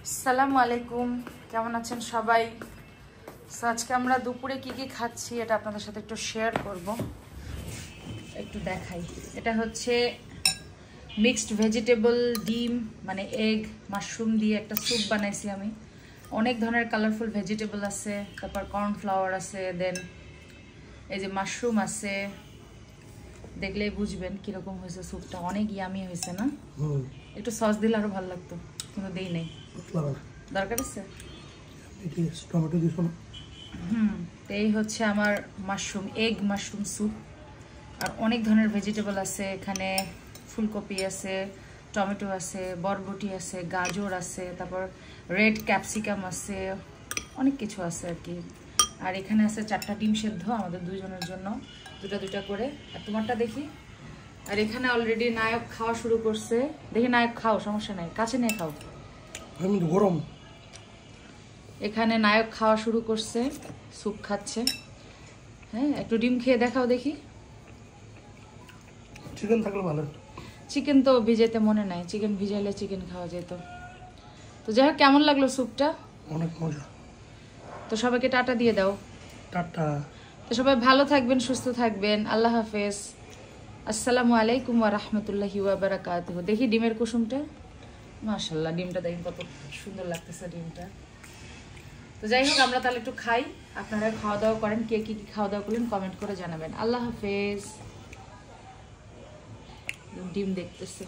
আসসালামু আলাইকুম, কেমন আছেন সবাই? আজকে আমরা দুপুরে কি কি খাচ্ছি এটা আপনাদের সাথে একটু শেয়ার করব, একটু দেখাই। এটা হচ্ছে মিক্সড ভেজিটেবল, ডিম মানে এগ মাশরুম দিয়ে একটা স্যুপ বানাইছি আমি। অনেক ধরনের কালারফুল ভেজিটেবল আছে, তারপর কর্নফ্লাওয়ার আছে, দেন এই যে মাশরুম আছে। দেখলেই বুঝবেন কিরকম হয়েছে স্যুপটা, অনেক ইয়ামি হয়েছে না? একটু সস দিলে আরো ভালো লাগতো, কিন্তু দেই নাই। দরকার আছে টমেটো দিছো না? তো এই হচ্ছে আমার মাশরুম, এগ মাশরুম স্যুপ। আর অনেক ধরনের ভেজিটেবল আছে এখানে, ফুলকপি আছে, টমেটো আছে, বরবটি আছে, গাজর আছে, তারপর রেড ক্যাপসিকাম আছে, অনেক কিছু আছে আর কি। আর এখানে আছে 4টা ডিম সেদ্ধ আমাদের দুইজনের জন্য, দুটা দুটা করে। আর তোমারটা দেখি। আর এখানে অলরেডি নায়ক খাওয়া শুরু করছে। দেখি নায়ক, খাও, সমস্যা নাই, কাছে নিয়ে খাও। আমি তো গরম। এখানে নায়ক খাওয়া শুরু করছে, স্যুপ খাচ্ছে। হ্যাঁ, একটু ডিম খেয়ে দেখাও দেখি। চিকেন থাকলে ভালো। চিকেন তো ভিজাইতে মনে নাই, চিকেন ভিজাইলে চিকেন খাওয়া যেত। তো যাই হোক, কেমন লাগলো স্যুপটা? অনেক মজা। তো সবাইকে টাটা দিয়ে দাও। টাটা। তো সবাই ভালো থাকবেন, সুস্থ থাকবেন। আল্লাহ হাফেজ। আসসালামু আলাইকুম ওয়া রাহমাতুল্লাহি ওয়া বারাকাতুহু। দেখি ডিমের কুসুমটা, মাশাআল্লাহ, ডিমটা দেখেন কত সুন্দর লাগতেছে ডিমটা। তো যাই হোক, আমরা তাহলে একটু খাই। আপনারা খাওয়া দাওয়া করেন, কে কি কি খাওয়া দাওয়া করলেন কমেন্ট করে জানাবেন। আল্লাহ হাফেজ। ডিম দেখতেছে।